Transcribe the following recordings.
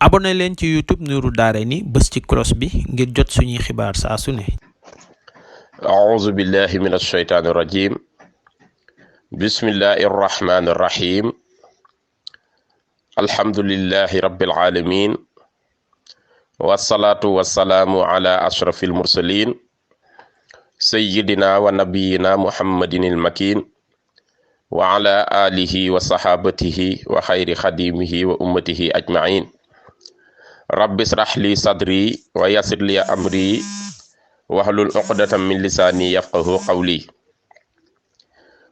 abonné leen ci YouTube Nourou Darayni bës ci cloche bi ngir jot suñuy xibaar saa su ne. أعوذ بالله من الشيطان الرجيم بسم الله الرحمن الرحيم الحمد لله رب العالمين والصلاة والسلام على أشرف المرسلين سيدنا ونبينا محمد المكين وعلى آله وصحابته وخير خديمه وأمته أجمعين رب اشرح لي صدري ويسر لي أمري wahlul uqdatan min lisaani yafqahu qawli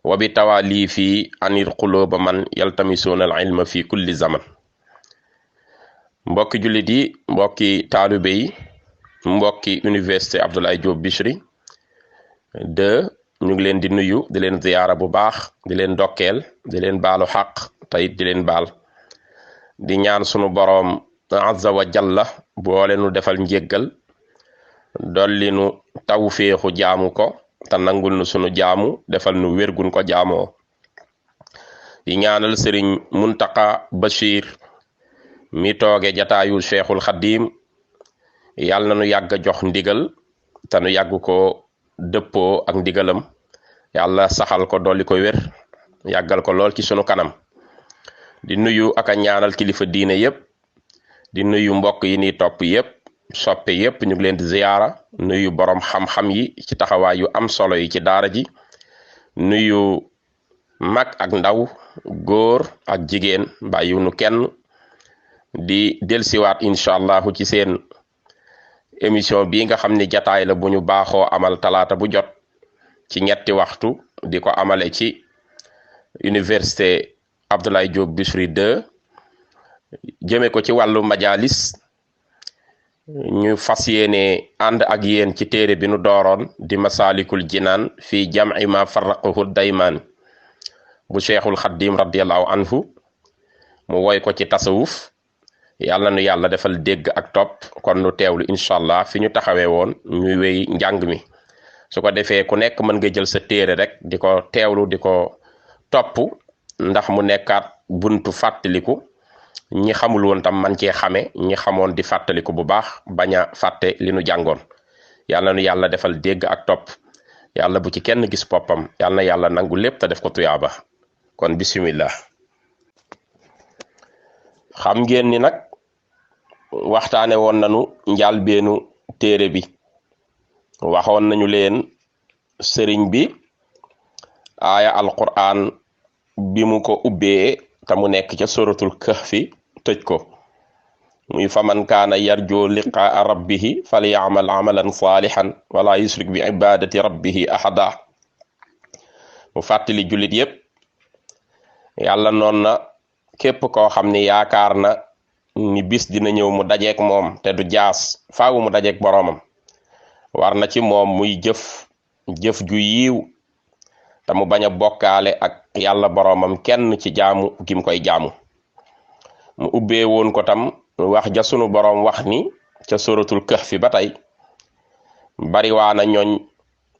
wa bi tawali fi anil quluba man yaltamisuna al ilma fi kulli zaman. mbokki jullit yi, mbokki taalibe yi, mbokki université Abdoulaye Diop Bichri ñu ngi leen di nuyu, di leen ziyaara bu baax, di leen dokkeel, di leen baalu xaq tayit di leen baal, di ñaan sunu boroom azza wa jalla boole nu defal njéggal, dolli nu tawféexu jaamu ko te nangul nu sunu jaamu, defal nu wérgun ko jaamoo. di ñaanal sëriñ Muntaqa Bachir mi tooge jataayu Cheikhul Xadim yàlla na nu yàgg a jox ndigal te nu yàgg ko dëppoo ak ndigalam, yàlla saxal ko dolli ko wér, yàggal ko lool ci sunu kanam. di nuyu ak a ñaanal kilifa diine yépp, di nuyu mbokk yi ni topp yépp, soppe yépp ñu ngi leen di ziyaara, nuyu borom xam-xam yi ci taxawaay yu am solo yi ci daara ji, nuyu mag ak ndaw, góor ak jigéen, bàyyiwunu kenn. di delsiwaat incha allahu ci seen émission bii nga xam ni jataay la bu ñu baaxoo amal talaata bu jot ci ñetti waxtu, di ko amale ci université Abdoulaye Diop Bichri 2 jëme ko ci wàllu majalis. ñu fas yéene ànd ak yéen ci téere bi nu dooroon di masalikul jinaan fi jam'i ma farraqahu daymaan bu cheikhul xaddim radiallahu anhu mu woy ko ci tasawuf. yàlla nu yàlla defal dégg ak topp, kon nu teewlu incha allah fi ñu taxawee woon ñuy wéy njàng mi. su ko defee ku nekk mën nga jël sa téere rek di ko teewlu, di ko topp, ndax mu nekkaat buntu fàttaliku. ñi xamul woon tam man cee xame, ñi xamoon di fàttaliku bu baax, bañ a fàtte li nu jàngoon. yàlla nu yàlla defal dégg ak topp, yàlla bu ci kenn gis boppam, yàlla na yàlla nangu lépp te def ko tuyaaba. kon bismillah. xam ngeen ni nag waxtaane woon nañu njàlbeenu téere bi, waxoon nañu leen sëriñ bi aaya alquran bi mu ko ubbee te mu nekk ca suratul kahfi tëj ko, muy faman kaana yarju liqaa rabbihi falyamal amalan salihan wala yusrik bi ibadati rabbihi ahada. mu fàttali jullit yépp yàlla noon na képp koo xam ni yaakaar na ni bis dina ñëw mu dajeek moom te du jaas, faawu mu dajeek boroomam, war na ci moom muy jëf ju yiiw te mu bañ a bokkaale ak yàlla boroomam kenn ci jaamu gim koy jaamu. mu ubbee woon ko tam wax ja sunu boroom wax ni ca suratul kahfi ba tey, bari waana ñooñ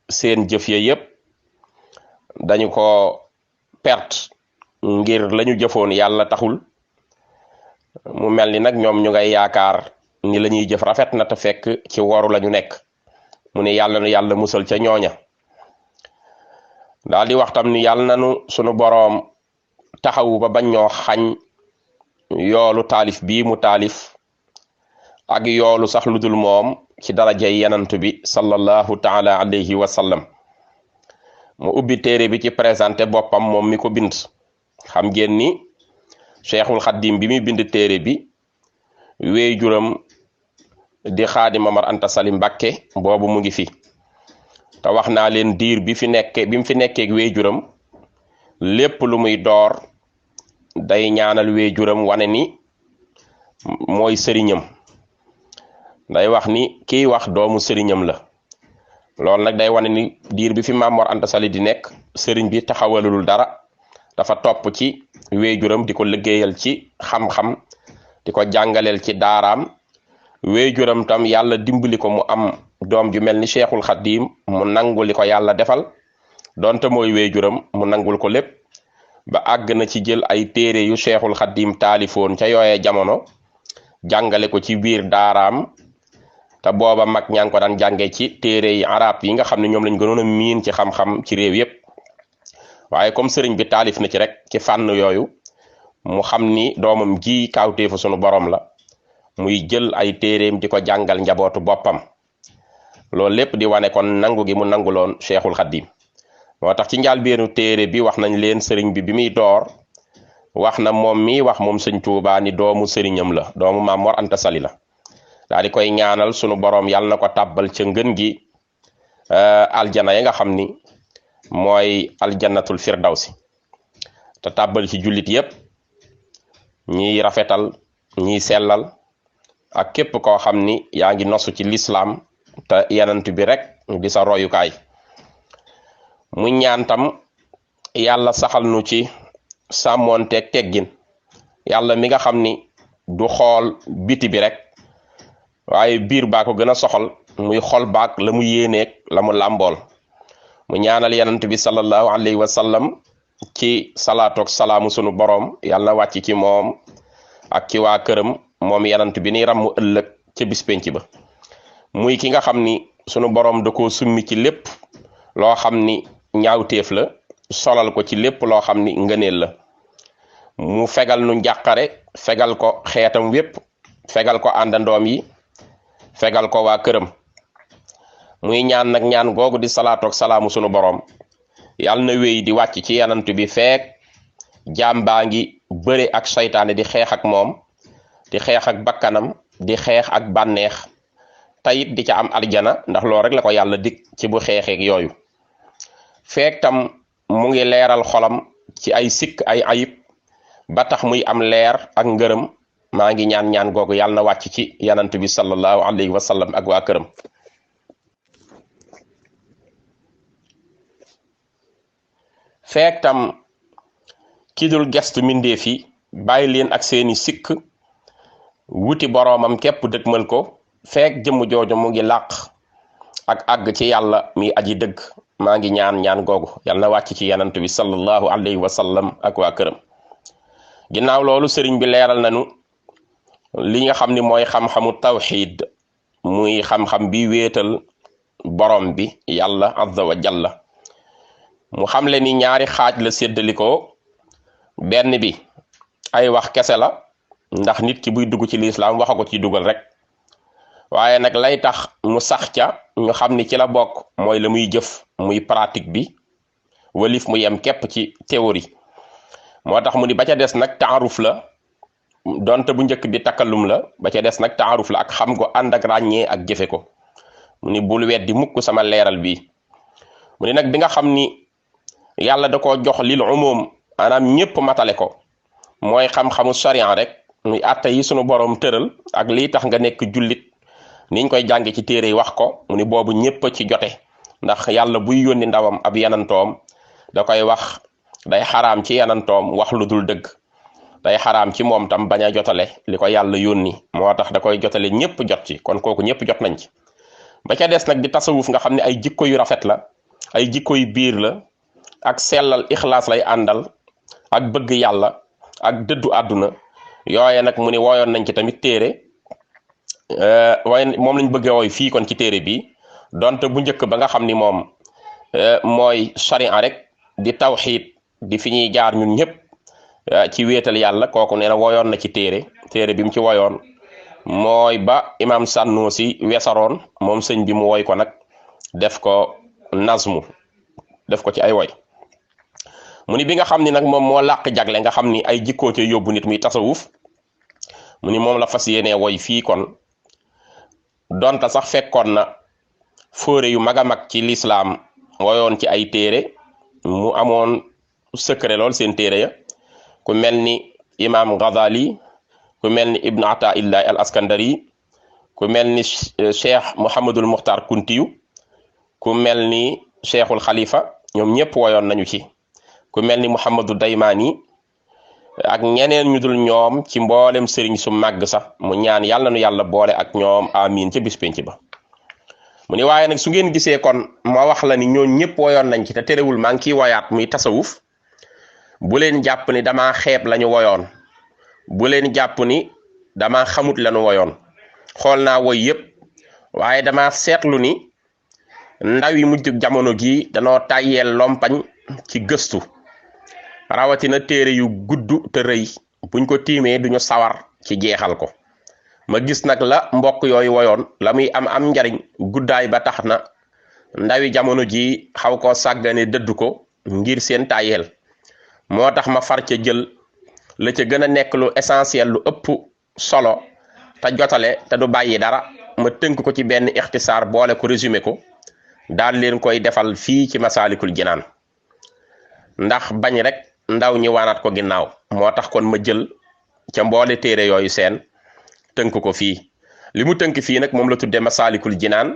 seen jëf ya yépp dañu ko perte ngir lañu jëfoon yàlla taxul. mu mel ni nag ñoom ñu ngay yaakaar ni la ñuy jëf rafet na te fekk ci woru lañu nekk. mu ne yàlla nu yàlla musal ca ñooña. daal di waxtam ni yàlla nanu sunu boroom taxawu ba bañ ñoo xañ yoolu taalif bii mu taalif ak yoolu sax lu dul moom ci darajay yenant bi sallallahu taala alayhi wa sallam. mu ubbi téere bi ci présenté boppam moom mi ko bind. xam ngeen ni cheikhul xaddim bi muy bind téere bi wéy juram di xaadi Mamar Anta Sali Mbàkke boobu mu ngi fi. te wax naa leen diir bi mu fi nekkee wéy juram lépp lu muy door day ñaanal wéy juram, wane ni mooy sëriñam. day wax ni kiy wax doomu sëriñam la. loolu nag day wane ni diir bi fi Mamar Anta Sali di nekk sëriñ bi taxawalul dara, dafa topp ci wéy juram di ko liggéeyal ci xam-xam, di ko jàngaleel ci daaraam. wéy juram tam yàlla dimbali ko mu am doom ju mel ni cheikhul xadim, mu nangu li ko yàlla defal, donte mooy wéy juram mu nangul ko lépp, ba àgg na ci jël ay téere yu cheikhul xadim taalifoon ca yooye jamono jàngale ko ci biir daaraam te booba mag ñaa ngi ko daan jànge ci téere yi arab yi nga xam ne ñoom lañ gënoon a miin ci xam-xam ci réew yépp waaye comme sëriñ bi taalif na ci rek ci fànn yooyu mu xam ni doomam ji kaawteefu sunu borom la muy jël ay téereem di ko jàngal njabootu boppam loolu lépp di wane kon nangu gi mu nanguloon Cheikhul Khadim moo tax ci njàlbéenu téere bi wax nañ leen sëriñ bi muy door wax na moom mi wax moom sëñ Tuubaa ni doomu sëriñam la doomu Maam Mor Anta Sali la daa di koy ñaanal sunu borom yàlla na ko tàbbal ca ngën gi aljana ya nga xam ni mooy aljannatul firdawsi te tàbbal ci jullit yépp ñiy rafetal ñiy sellal ak képp koo xam ni yaa ngi nosu ci lislaam te yanant bi rek di sa royukaay mu ñaantam yàlla saxal nu ci sàmmoonteeg teggin yàlla mi nga xam ni du xool biti bi rek waaye biir baa ko gën a soxal muy xol baak la mu yéeneeg la mu làmbool mu ñaanal yanant bi sallallahu alayhi wa sallam ci salaatu ak salaamu sunu boroom yàlla wàcc ci moom ak ci waa këram moom yanant bi ni ràmmu ëllëg ca bis penc ba muy ki nga xam ni sunu boroom da koo summi ci lépp loo xam ni ñaawteef la solal ko ci lépp loo xam ni ngëneel la mu fegal nu njàqare fegal ko xeetam wépp fegal ko àndandoom yi fegal ko waa këram muy ñaan nag ñaan googu di salaatu ak salaamu sunu boroom yàlla na wéy di wàcc ci yanant bi feek jaam baa ngi bëre ak saytaane di xeex ak moom di xeex ak bakkanam di xeex ak bànneex tayit di ca am aljana ndax loolu rek la ko yàlla dig ci bu xeexeek yooyu feek tam mu ngi leeral xolam ci ay sikk ay ayib ba tax muy am leer ak ngërëm maa ngi ñaan ñaan googu yàlla na wàcc ci yanant bi sallallahu alayhi wa sallam ak waa këram feek tam ki dul gestu mbindeef yi bàyyi leen ak seeni sikk wuti boroomam képp dëgmal ko feek jëmm jooju mu ngi làq ak àgg ci yàlla mi aji dëgg maa ngi ñaan ñaan googu yàlla na wàcc ci yanant bi sallallahu alayhi wa sallam ak waa këram ginnaaw loolu sëriñ bi leeral nañu li nga xam ni mooy xam-xamu tawxiid muy xam-xam bi wéetal borom bi yàlla azza wa jalla mu xamle ni ñaari xaaj la séddalikoo benn bi ay wax kese la ndax nit ki buy dugg ci lislaam waxa ko ci dugal rek waaye nag lay tax mu sax ca ñu xam ni ci la bokk mooy la muy jëf muy pratique bi walif mu yem képp ci théorie moo tax mu ni ba ca des nag taaruf la donte bu njëkk bi takkalum la ba ca des nag taaruf la ak xam ko ànd ak ràññee ak jëfe ko mu ni bul weddi mukk sama leeral bi mu ni nag bi nga xam ni yàlla da koo jox lil umum maanaam ñépp matale ko mooy xam-xamu sariya rek muy àtte yi sunu borom tëral ak lii tax nga nekk jullit niñ koy jànge ci téere yi wax ko mu ni boobu ñépp ci jote ndax yàlla buy yónni ndawam ab yanantoom da koy wax day xaraam ci yanantoom wax lu dul dëgg day xaraam ci moom tam bañ a jotale li ko yàlla yónni moo tax da koy jotale ñépp jot ci kon kooku ñépp jot nañ ci ba ca des nag di tasawuf nga xam ne ay jikko yu rafet la ay jikko yu biir la ak sellal ixlaas lay àndal ak bëgg yàlla ak dëddu àdduna yooye nag mu ni woyoon nañ ci tamit téere waaye moom lañ bëgg wooy fii kon ci téere bi donte bu njëkk ba nga xam ni moom mooy sharia rek di tawxiid di fi ñuy jaar ñun ñëpp ci wéetal yàlla kooku nee na woyoon na ci téere bi mu ci woyoon mooy ba imam Sànnuusi wesaroon moom sëñ bi mu woy ko nag def ko nazmu def ko ci ay woy mu ni bi nga xam ni nag moom moo làq jagle nga xam ni ay jikkoo ci yóbbu nit muy tasawuf mu ni moom la fas yéenee woy fii kon donta sax fekkoon na fóore yu mag a mag ci lislaam woyoon ci ay téere mu amoon secret lool seen téere ya ku mel ni imam Ghazali ku mel ni ibnu Ataillahi al Askandari ku mel ni cheikh Mouhamadul Muxtar Kuntiyu ku mel ni cheikhul Khalifa ñoom ñëpp woyoon nañu ci ku mel ni Mouhamadu Daymani ak ñeneen ñu dul ñoom ci mboolem sëriñ su màgg sax mu ñaan yàlla nu yàlla boole ak ñoom amiin ca bis penc ba mu ni waaye nag su ngeen gisee kon ma wax la ni ñoo ñëpp woyoon nañ ci te terewul maa ngi ciy woyaat muy tasawuf bu leen jàpp ni dama xeeb lañu woyoon bu leen jàpp ni dama xamut lanu woyoon xool naa woy yépp waaye dama seetlu ni ndaw yi mujj jamono gi danoo tàyyeel lompañ ci gëstu rawatina téere yu gudd te rëy buñ ko tiimee duñu sawar ci jeexal ko ma gis nag la mbokk yooyu woyoon la muy am njariñ guddaay ba tax na ndawi jamono ji xaw koo sàggane dëdd ko ngir seen tàyyeel moo tax ma far ca jël la ca gën a nekk lu essentiel lu ëpp solo te jotale te du bàyyi dara ma tënk ko ci benn ixtisaar boole ko résumé ko daal leen koy defal fii ci Masaalikul Jinaan ndax bañ rek ndaw ñi waanaat ko ginnaaw moo tax kon ma jël ca mboole téere yooyu seen tënk ko fii li mu tënk fii nag moom la tudde Masaalikul Jinaan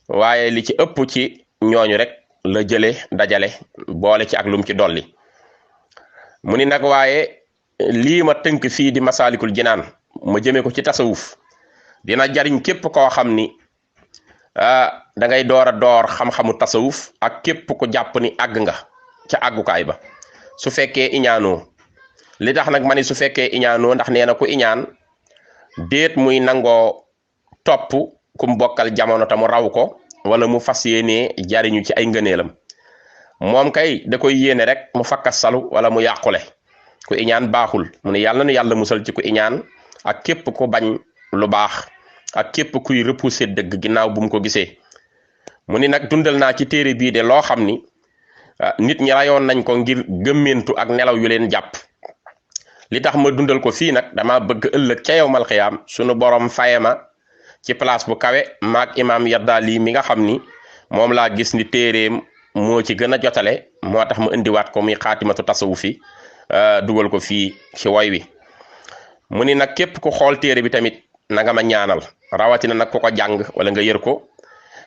waaye li ci ëpp ci ñooñu rek la jële dajale boole ci ak lum ci dolli mu ni nag waaye lii ma tënk fii di Masaalikul Jinaan ma jëme ko ci tasawuf dina jariñ képp koo xam ni da ngay door a door xam-xamu tasawuf ak képp ku jàpp ni àgg nga ca àggukaay ba su fekkee iñaanoo li tax nag ma ni su fekkee iñaanoo ndax nee na ku iñaan déet muy nangoo topp kum bokkal jamono ta mu raw ko wala mu fas yéenee jariñu ci ay ngëneelam moom kay da koy yéene rek mu fakkas salu wala mu yàqule ku iñaan baaxul mu ne yàlla nu yàlla musal ci ku iñaan ak képp ku bañ lu baax ak képp kuy repousser dëgg ginnaaw bu mu ko gisee mu ni nag dundal naa ci téere bii de loo xam ni nit ñi rayoon nañ ko ngir gëmmentu ak nelaw yu leen jàpp li tax ma dundal ko fii nag dama bëgg ëllëg ca yawmal xiyaam sunu borom fayema ci place bu kawe maag imaam Yaddaali mi nga xam ni moom laa gis ni téereem moo ci gën a jotale moo tax ma indiwaat ko muy xaatimatu tasawufi dugal ko fii ci woy wi mu ni nag képp ku xool téere bi tamit na nga ma ñaanal rawatina nag ku ko jàng wala nga yër ko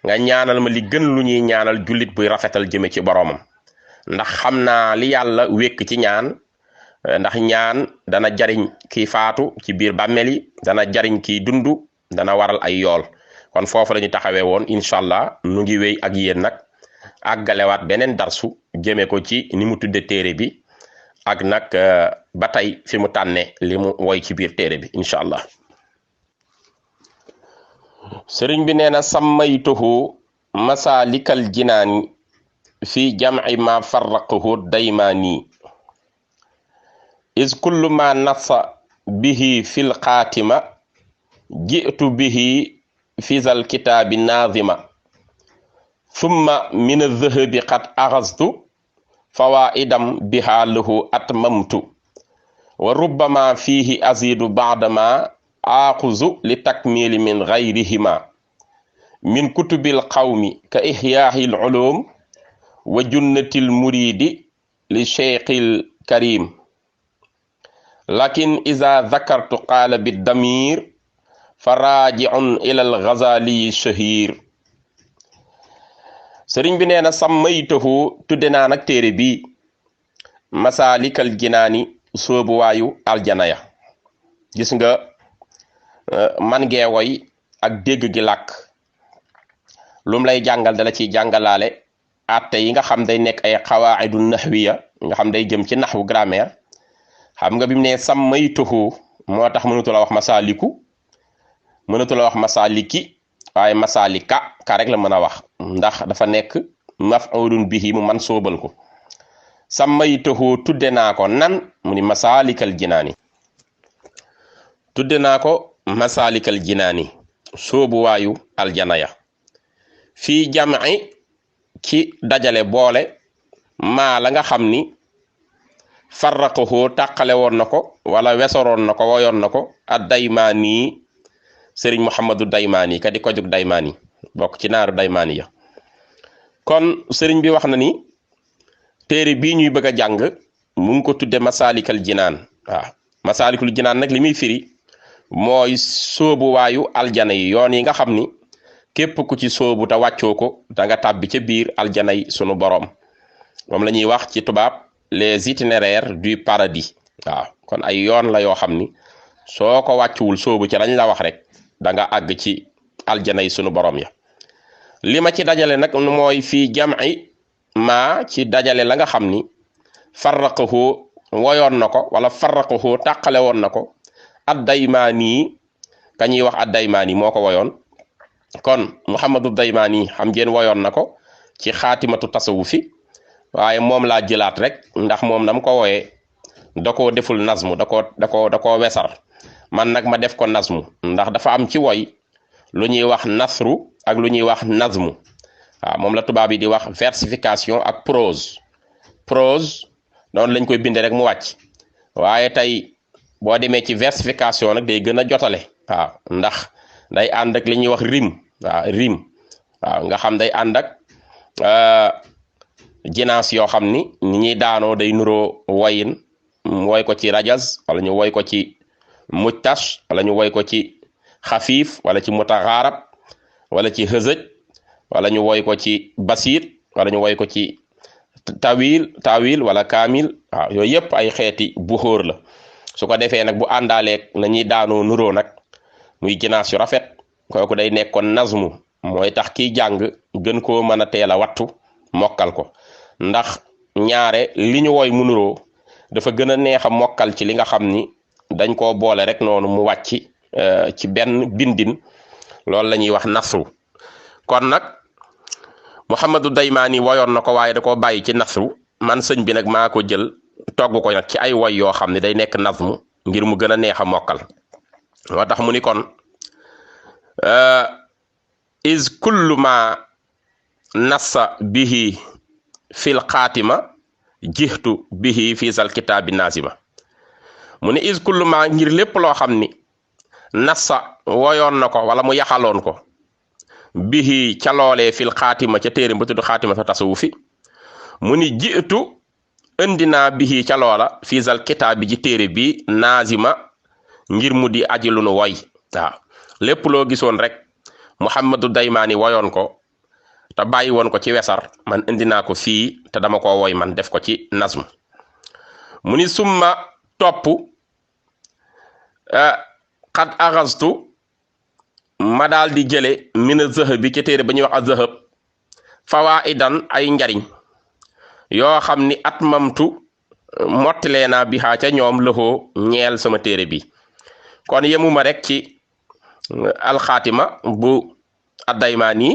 nga ñaanal ma li gën lu ñuy ñaanal jullit buy rafetal jëme ci boroomam ndax xam naa li yàlla wékk ci ñaan ndax ñaan dana jariñ kiy faatu ci biir bàmmeel yi dana jariñ kiy dundu dana waral ay yool kon foofu la ñu taxawee woon incha allah nu ngi wéy ak yéen nag àggalewaat beneen darsu jëme ko ci ni mu tudde téere bi ak nag ba tey fi mu tànne li mu woy ci biir téere bi incha allah sëriñ bi nee na sammaytuhu masaalikal jinaani fi jamci ma farraqahu daymaani is kullu ma nassa bihi fil xaatima ji'tu bihi fi zal kitaabi naazima thumma min adh-dhahabi qad axastu fawaidam biha lahu atmamtu wa rubbama fihi azidu ba'dama aaxuzu li takmili min gayrihima min kutubil qawmi ka ihyaahil ulum wa junnatil muridi li cheikhil karim lakin iza dhakartu qaala biddamir fa raaji'un ilal ghazali shahir sëriñ bi nee na sammaytahu tudde naa nag téere bi masaalikal jinaani soobu waayu aljana ya gis nga man ngee woy ak dégg gi làkk lum lay jàngal dala ciy jàngalaale atte yi nga xam day nekk ay xawaa'idu nahwiya nga xam day jëm ci naxwu grammaire xam nga bi mu ne sammaytuhu moo tax mënatu la wax masaaliku mënatu la wax masaaliki waaye masaalika ka rek la mën a wax ndax dafa nekk maf'ulun bihi mu man soobal ko sammaytuhu tudde naa ko nan mu ni masaalikal jinaani tudde naa ko masaalikal jinaani soobu waayu aljana ya fii jam'i ci dajale boole maa la nga xam ni farraqahu tàqale woon na ko wala wesoroon na ko woyoon na ko ad daymaani sëriñ Muhammadu Daymaani ka di ko jug Daymaani bokk ci naaru Daymaani ya kon sëriñ bi wax na ni téere bii ñuy bëgg a jàng mu ngi ko tudde masaalikal jinaan waaw masaalikul jinaan nag li muy firi mooy sóobu waayu aljana yi yoon yi nga xam ni képp ku ci sóobu te wàccoo ko da nga tàbbi ca biir aljana yi sunu boroom moom la ñuy wax ci tubaab les itinéraires du paradis waaw kon ay yoon la yoo xam ni soo ko wàccuwul sóobu ci lañ la wax rek da nga àgg ci aljana yi sunu boroom ya li ma ci dajale nag mooy fii jam'i maa ci dajale la nga xam ni farraqahu woyoon na ko wala farraqahu tàqale woon na ko ad-Daymaani ka ñuy wax ad-Daymaani moo ko woyoon kon Muhammadu Daymaani xam ngeen woyoon na ko ci xaatimatu tasawufi waaye moom laa jëlaat rek ndax moom nam ko wooyee da koo deful nazmu da koo wesar man nag ma def ko nazmu ndax dafa am ci woy lu ñuy wax nasru ak lu ñuy wax nazmu waaw moom la tubaab yi di wax versification ak prose noonu lañ koy bindee rek mu wàcc waaye tey boo demee ci versification nag day gën a jotale waaw ndax day ànd ak li ñuy wax rime waaw nga xam day ànd ak jinaas yoo xam ni ñuy daanoo day nuroo woyin woy ko ci rajaz wala ñu woy ko ci mujtash wala ñu woy ko ci xafiif wala ci mutaxaarab wala ci hëzëj wala ñu woy ko ci basiit wala ñu woy ko ci tawil wala kaamil waaw yooyu yëpp ay xeeti buxóor la su ko defee nag bu àndaaleeg la ñuy daanoo nuroo nag muy jinaas yu rafet kooku day nekkoon nazmu mooy tax kiy jàng gën koo mën a teel a wattu mokkal ko ndax ñaare li ñu woy mu nuroo dafa gën a neex a mokkal ci li nga xam ni dañ koo boole rek noonu mu wàcc ci benn bindin loolu la ñuy wax nasru kon nag Muhammadu Daymaani woyoon na ko waaye da koo bàyyi ci nasru man sëñ bi nag maa ko jël togg ko nag ci ay woy yoo xam ne day nekk nazmu ngir mu gën a neex a mokkal moo tax mu ni kon is kullu ma nassa bihi fil xaatima jixtu bihi fi sal kitaabi nazima mu ne is kullu ma ngir lépp loo xam ni nassa woyoon na ko wala mu yaxaloon ko bihi ca loolee fil xaatima ca téere ba tudd xaatima sa tasawufi mu ni jiitu indi naa bihi ca loola fi sal kitaabi ji téere bi nazima ngir mu di aji lu nu woy waaw lépp loo gisoon rek Muhammadu Daymaani woyoon ko te bàyyi woon ko ci wesar man indi naa ko fii te dama ko woy man def ko ci nazm mu ni summa topp xad axastu ma daal di jële mina zahab bi ci téere ba ñuy wax a zahab fawaidan ay njariñ yoo xam ni at mamtu mottilee naa bi xaa ca ñoom lëxoo ñeel sama téere bi kon yemuma rek ci alxaatima bu ad-Daymaani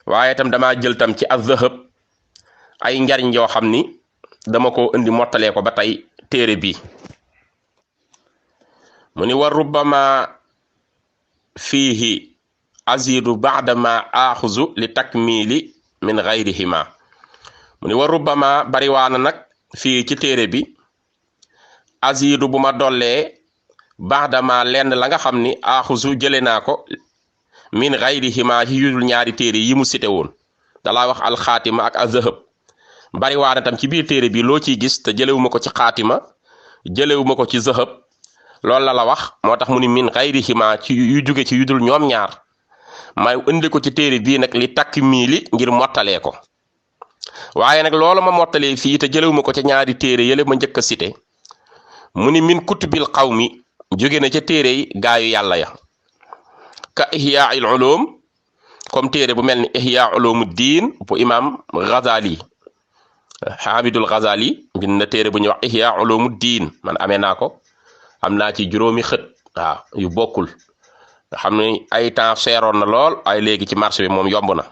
waaye itam dama jël tam ci az-Zahab ay njariñ yoo xam ni dama ko indi mottalee ko ba tey téere bi mu ni wa rubbama fiihi azidu ba'dama axuzu li takmili min gayrihima mu ni wa rubbama bariwaana nag fii ci téere bi azidu bu ma dollee ba'dama lenn la nga xam ni axuzu jële naa ko min gayrihima ci yudul ñaari téere yi mu cité woon dalaa wax alxaatima ak az-Zahab bariwaana tam ci biir téere bi loo ciy gis te jëlewuma ko ci xaatima jëlewuma ko ci Zahab loolu la wax moo tax mu ni min gayrihima ci yu jóge ci yudul ñoom ñaar may indi ko ci téere bii nag li takk miili ngir mottalee ko waaye nag loolu ma mottalee fii te jëlewuma ko ca ñaari téere yële ma njëkk a cité mu ni min kutubil qawmi jóge na ca téere yi gaayu yàlla ya ka ihyaa'il ulum comme téere bu mel ni ihyaa ulumuddin bu imam Ghazali Hamidul Ghazali bind na téere bu ñuy wax ihyaa ulumuddin man amee naa ko am naa ci juróomi xët waaw yu bokkul nga xam ne ay temps seeroon na lool ay léegi ci marché bi moom yomb na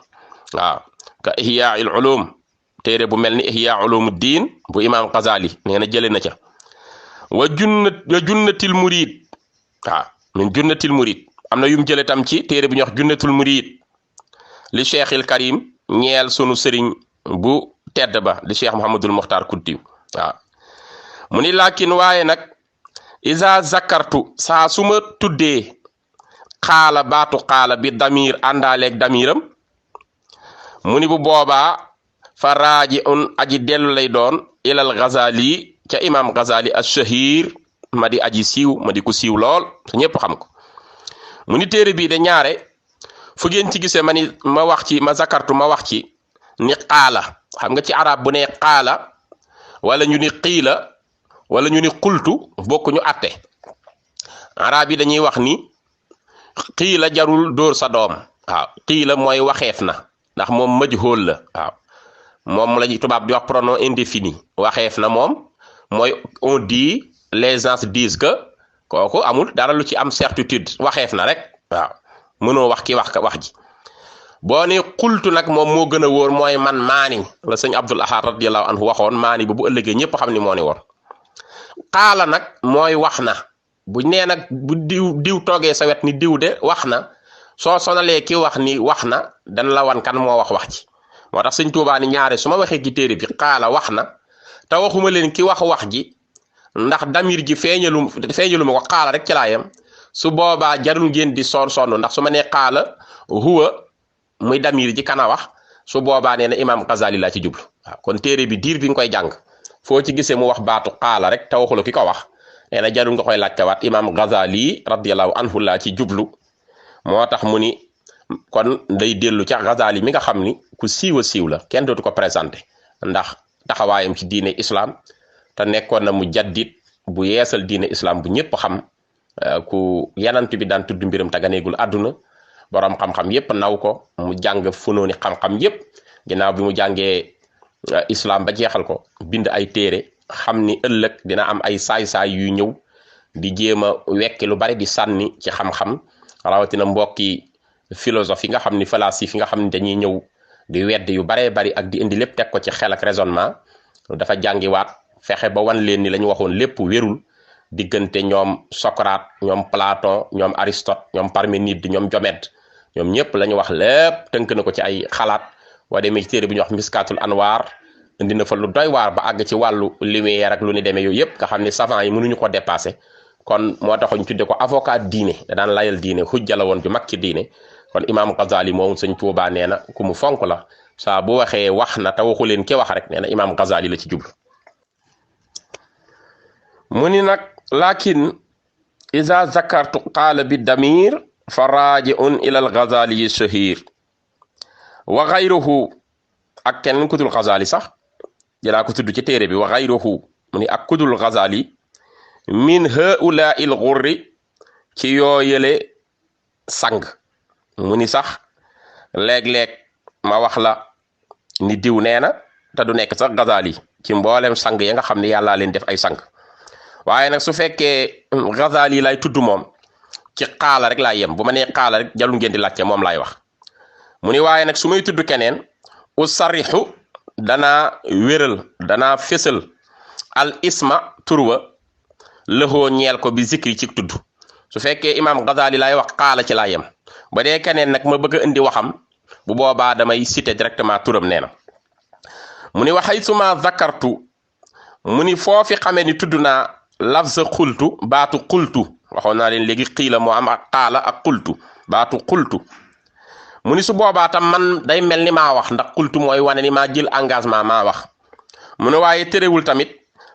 waaw ka ihyaa'il ulum téere bu mel ni ihyaa ulumuddin bu imam Ghazali nee na jële na ca wa junnatil murid waaw min junnatil murid am na yum jële tam ci téere bu ñuy wax junnatul murid li cheikhil karim ñeel sunu sëriñ bu tedd ba di cheikh Muhammadul Muxtaar Kunti waaw mu ni laakin waaye nag isa zakartu saa su ma tuddee xaala baatu xaala bi damir àndaaleeg damiram mu ni bu boobaa fa raaji un aji dellu lay doon ilal Ghazali ca imam Ghazali ash-shahir ma di aji siiw ma di ku siiw lool te ñépp xam ko mu ni téere bii de ñaare fu ngeen ci gisee ma wax ci ma zakartu ma wax ci ni xaala xam nga ci arab bu ne xaala wala ñu ni xiila wala ñu ni xultu bokk ñu atte arab yi dañuy wax ni xiila jarul dóor sa doom waaw xiila mooy waxeef na ndax moom majhul la waaw moom la tubaab di wax pronom indéfini waxeef na moom mooy on dit les gens disent que kooku amul dara lu ci am certitude waxeef na rek waaw mënoo wax ki wax ji boo ne xultu nag moom moo gën a wóor mooy man maani la sëñ Abdul Ahad radiyallahu anhu waxoon maani bu ëllëgee ñëpp xam ni moo ni woon xaala nag mooy wax na bu nee nag bu diw toogee sa wet ni diw de wax na soo sonalee ki wax ni wax na dan la wan kan moo wax ji moo tax sëñ Tuubaa ni ñaare su ma waxee ci téere bi xaala wax na te waxuma leen ki wax ji ndax damir ji feeñalu ma ko xaala rek ci laa yem su boobaa jarul ngeen di sonn ndax su ma nee xaala huwa muy damir ji kana wax su boobaa nee na imaam Ghazali laa ci jublu waaw kon téere bi diir bi nga koy jàng foo ci gisee mu wax baatu xaala rek te waxula ki ko wax nee na jarul nga koy laajtewaat imaam Ghazali radiyallahu anhu laa ci jublu moo tax mu ni kon day dellu ca Ghazali mi nga xam ni ku siiw a siiw la kenn dootu ko présenté ndax taxawaayam ci diine islam te nekkoon na mu jaddit bu yeesal diine islam bu ñëpp xam ku yanant bi daan tudd mbiram te ganeegul àdduna borom xam-xam yépp naw ko mu jàng funooni xam-xam yépp ginnaaw bi mu jàngee islam ba jeexal ko bind ay téere xam ni ëllëg dina am ay saay-saay yu ñëw di jéem a wekki lu bari di sànni ci xam-xam rawatina mbokki philosophie nga xam ni philosophe yi nga xam ni dañuy ñëw di wedd yu baree bari ak di indi lépp teg ko ci xel ak raisonnement dafa jàngiwaat fexe ba wan leen ni la ñu waxoon lépp wérul diggante ñoom Socrate ñoom Platon ñoom Aristote ñoom Parménide ñoom Diomède ñoom ñëpp la ñu wax lépp tënk na ko ci ay xalaat waa demee ci téere bi ñu wax Miskatul Anwar indi na fa lu doy waar ba àgg ci wàllu lumière ak lu ni demee yooyu yëpp nga xam ne savant yi mënuñu ko dépassé kon moo tax ñu tudde ko avocat diine da daan layal diine xujja la woon ju mag ci diine kon imaam Ghazali moom sëñ Tuubaa nee na ku mu fonk la saa bu waxee wax na te waxu leen ki wax rek nee na imaam Ghazali la ci jublu mu ni nag lakin iza zakartu qaala bi damir fa raaji'un ila al Ghazali shahir wa ghayruhu ak kenn ku dul Ghazali sax jëlaa ko tudd ci téere bi wa ghayruhu mu ni ak ku dul Ghazali min haula'i al ghurri ci yooyele sang mu ni sax léeg-léeg ma wax la ni diw nee na te du nekk sax Ghazali ci mboolem sang ya nga xam ne yàllaa leen def ay sang waaye nag su fekkee Ghazali lay tudd moom ci xaala rek laay yem bu ma nee xaala rek jalul ngeen di laajte moom laay wax mu ni waaye nag su may tudd keneen usarixu danaa wéral danaa fésal al isma turwa lëxoo ñeel ko bi zikri ci tudd su fekkee imaam Ghazali lay wax xaala ci laay yem ba dee keneen nag ma bëgg a indi waxam bu boobaa damay citer directement turam nee na mu ni waxay suma zakartu mu ni foofi xamee ni tudd naa lafza xultu baatu xultu waxoon naa leen léegi xiila moo am ak xaala ak xultu baatu xultu mu ni su boobaa tam man day mel ni maa wax ndax xultu mooy wane ni maa jël engagement maa wax mu ne waaye terewul tamit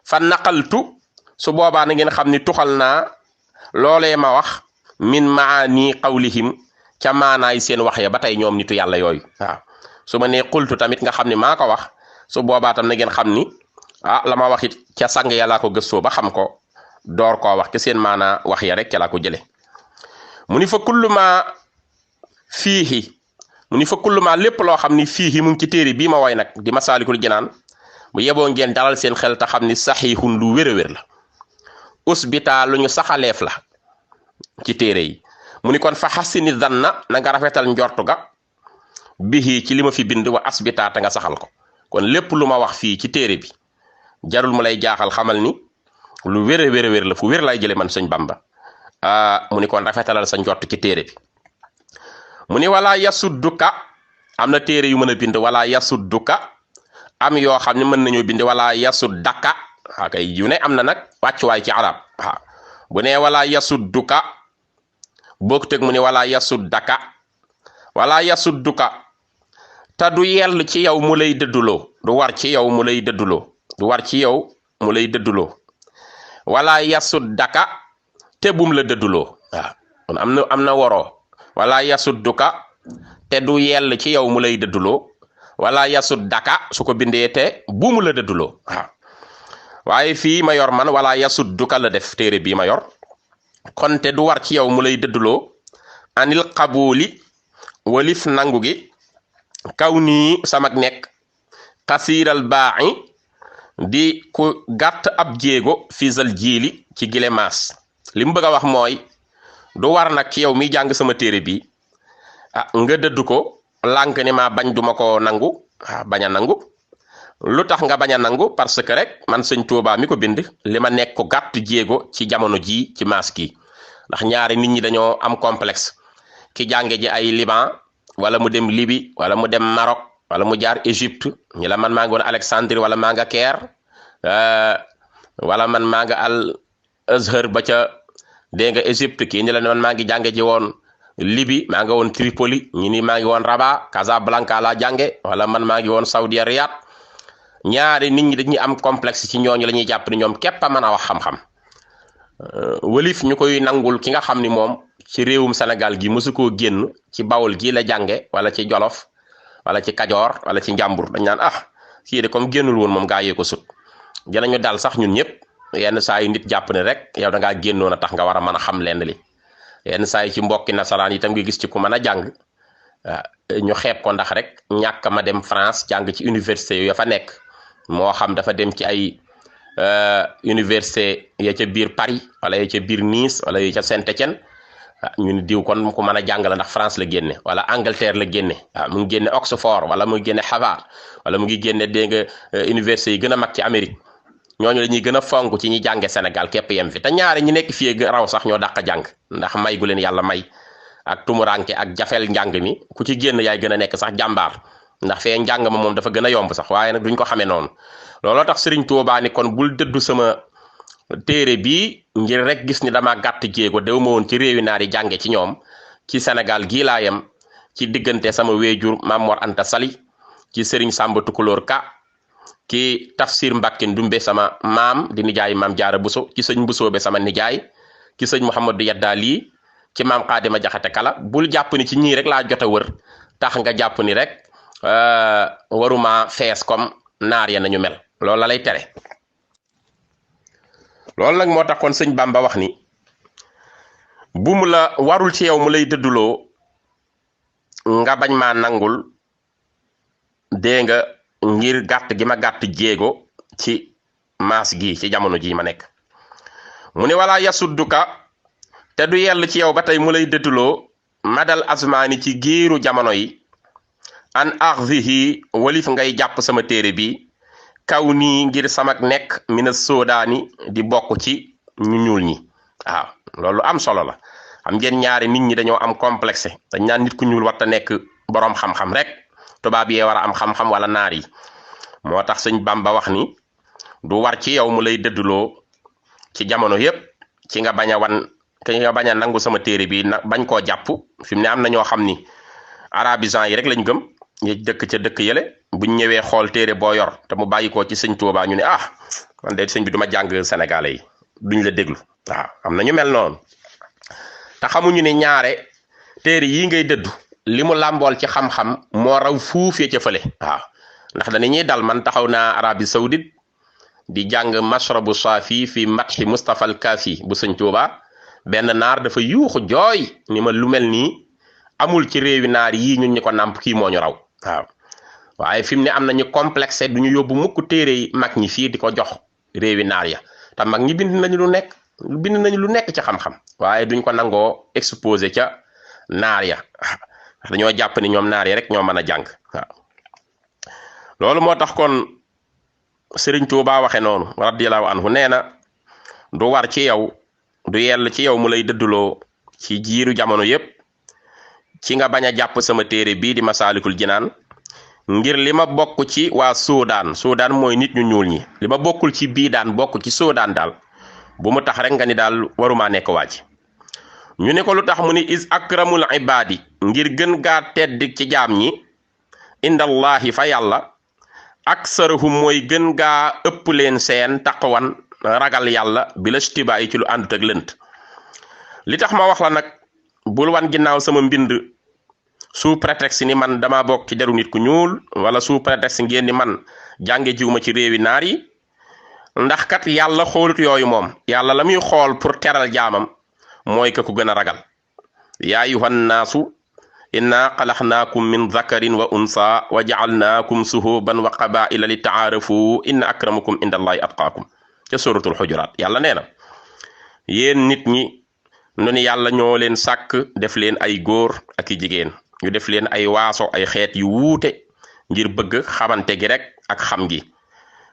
fa naqaltu su boobaa na ngeen xam ni tuxal naa loolee ma wax min maani qawlihim ca maanaay seen wax ya ba tey ñoom nitu yàlla yooyu waaw su ma nee xultu tamit nga xam ni maa ko wax su boobaa tam na ngeen xam ni la ma wax it ca sang ya laa ko gëstoo ba xam ko door koo wax ke seen maanaa wax ya rek ca laa ko jële mu ni fa kullu ma fiihi mu ni fa kullu ma lépp loo xam ni fiihi mu ngi ci téere bii ma woy nag di Masaalikul Jinaan bu yeboo ngeen dalal seen xel te xam ni saxiixun lu wér-wér la usbita lu ñu saxaleef la ci téere yi mu ni kon fa xasini zanna na nga rafetal njortu ga bihi ci li ma fi bind wa asbita te nga saxal ko kon lépp lu ma wax fii ci téere bi jarul mu lay jaaxal xamal ni lu wér la fu wér lay jële man sëñ Bamba mu ni kon rafetalal sa njort ci téere bi mu ni wala yasudduka am na téere yu mën a bind wala yasudduka am yoo xam ne mën nañoo bind wala yasuddaka kay yu ne am na nag wàccuwaay ci arab waaw bu ne wala yasudduka boog teg mu ni wala yasuddaka wala yasudduka te du yell ci yow mu lay dëdduloo du war ci yow mu lay dëdduloo du war ci yow mu lay dëdduloo wala yasuddaka te bum la dëdduloo waaw kon am na waroo wala yasudduka te du yell ci yow mu lay dëdduloo wala yasuddaka su ko bindee te bumu la dëdduloo waaw waaye fii ma yor man wala yasudduka la def téere bii ma yor kon te du war ci yow mu lay dëdduloo anil qabuli walif nangu gi kaw nii samak nekk kasiiral baaxi di ku gàtt ab jéego fisal jiili ci gile maas li mu bëgg a wax mooy du war nag ci yow mi jàng sama téere bi nga dëdd ko lànk ni ma bañ duma ko nangu bañ a nangu lu tax nga bañ a nangu parce que rek man sëñ Tuubaa mi ko bind li ma nekk ko gàtt jéego ci jamono ji ci maas gi ndax ñaari nit ñi dañoo am complexe ki jànge ji ay Liban wala mu dem Libye wala mu dem Maroc wala mu jaar Égypte ñi la man maa ngi woon Alexandrie wala maa nga Caire wala man maa nga al Azhar ba ca dégg nga Égypte kii ni la man maa ngi jànge ji woon Libye maa nga woon Tripoli ñi ni maa ngi woon Rabat Casablanca laa jànge wala man maa ngi woon Saudi Riyad ñaari nit ñi dañuy am complexe ci ñooñu la ñuy jàpp ni ñoom képp a mën a wax xam-xam wëlif ñu koy nangul ki nga xam ni moom ci réewum Sénégal gi mësu koo génn ci Bawol gii la jànge wala ci Jolof wala ci Kajoor wala ci Njàmbur dañ naan kii de comme génnul woon moom gaa yee ko sut dinañu dal sax ñun ñëpp yenn saa yi nit jàpp ne rek yow da ngaa génnoon a tax nga war a mën a xam lenn li yenn saa yi ci mbokki nasaraan itam nga gis ci ku mën a jàng ñu xeeb ko ndax rek ñàkk ma dem France jàng ci université yu ya fa nekk moo xam dafa dem ci ay université ya ca biir Paris wala ya ca biir Nice wala ya ca Saint-Étienne ñu ni diw kon ko mën a jàng la ndax France la génne wala Angleterre la génne mu ngi génne Oxford wala mu ngi génne Harvard wala mu ngi génne dégg nga université yi gën a mag ci Amérique ñooñu la ñuy gën a fonk ci ñi jànge Sénégal képp yem fi te ñaari ñi nekk fii raw sax ñoo dàq jàng ndax may gu leen yàlla may ak tumuranke ak jafel njàng mi ku ci génn yaay gën a nekk sax jàmbaar ndax fee njàng ma moom dafa gën a yomb sax waaye nag duñ ko xamee noonu looloo tax Sëriñ Tuubaa ni kon bul dëddu sama téere bii ngir rek gis ni dama gàtt jéego dew ma woon ci réewi naar yi jànge ci ñoom ci Sénégal gii laa yem ci diggante sama weejur Maam Mor Anta Sali ci Sëriñ Sàmba Tukulóor Ka ki Tafsir Mbàkke Ndumbe sama maam di nijaay Maam Jaara Buso ci sëñ Busoobe sama nijaay ci sëñ Mouhamadou Yadda lii ci Maam Xaadima Jaxate Kala bul jàpp ni ci ñii rek laa jot a wër tax nga jàpp ni rek waruma fees comme naar ya nañu mel loolu la lay tere loolu nag moo tax kon sëñ Bamba wax ni bu mu la warul ci yow mu lay dëdduloo nga bañ maa nangul dee nga ngir gàtt gi ma gàtt jéego ci maas gi ci jamono ji ma nekk mu ne wala yasudduka te du yell ci yow ba tey mu lay dëdduloo madal asmaani ci giiru jamono yi an axzihi walif ngay jàpp sama téere bi kaw nii ngir samak nekk mina soodaani di bokk ci ñu ñuul ñi waaw loolu am solo la xam ngeen ñaari nit ñi dañoo am complexe dañ naan nit ku ñuul warta nekk boroom xam-xam rek tubaab yee war a am xam-xam wala naar yi moo tax sëñ Bamba wax ni du war ci yow mu lay dëdduloo ci jamono yépp ci nga bañ a nga bañ a nangu sama téere bi bañ koo jàpp fi mu ne am na ñoo xam ni arabisant yi rek lañ gëm ñu dëkk ca dëkk yële buñ ñëwee xool téere boo yor te mu bàyyi ko ci sëñ Tuubaa ñu ne man de sëñ bi duma jàng sénégalais yi duñ la déglu waaw am na ñu mel noonu te xamuñu ne ñaare téere yii ngay dëddu li mu làmbool ci xam-xam moo raw fuufee ca fële waaw ndax dañu ñuy dal man taxaw naa Arabie Saoudite di jàng mashrabu saafi fi matxi Mustafa al Kaafi bu sëñ Tuubaa benn naar dafa yuuxu jooy ni ma lu mel nii amul ci réewi naar yii ñun ñi ko nàmp kii moo ñu raw waaw waaye fi mu ne am nañu complexe du ñu yóbbu mukk téere yi mag ñi fii di ko jox réewi naar ya te mag ñi bind nañu lu nekk ci xam-xam waaye duñ ko nangoo exposé ca naar ya dañoo jàpp ni ñoom naar ya rek ñoo mën a jàng waaw loolu moo tax kon Sëriñ Tuubaa waxe noonu radiyallahu anhu nee na du war ci yow du yell ci yow mu lay dëdduloo ci jiiru jamono yépp ci nga bañ a jàpp sama téere bii di Masaalikul Jinaan ngir li ma bokk ci waa Soodaan mooy nit ñu ñuul ñi li ma bokkul ci bii daan bokk ci Soodaan daal bu mu tax rek nga ni daal waruma nekk waa ji ñu ne ko lu tax mu ni is akramul ibaadi ngir gën gaa tedd ci jaam ñi indallahi fa yàlla aksarahum mooy gën gaa ëpp leen seen taqwan ragal yàlla bi la stibaa yi ci lu àndut ak lënt li tax ma wax la nag bul wan ginnaaw sama mbind sous prétexte ni man dama bokk ci deru nit ku ñuul wala sous prétexte ngeen ni man jànge jiwuma ci réewi naar yi ndax kat yàlla xoolut yooyu moom yàlla la muy xool pour teral jaamam mooy ka ku gën a ragal yaa ayuhan naasu inna xalaxnaakum min zakarin wa unsa wa jaalnaakum suhuban wa qabaila li taarafu inna akramakum inda allahi atqaakum ca suratul xujuraat yàlla nee na yéen nit ñi nu ni yàlla ñoo leen sàkk def leen ay góor ak i jigéen ñu def leen ay waaso ay xeet yu wuute ngir bëgg xamante gi rek ak xam gi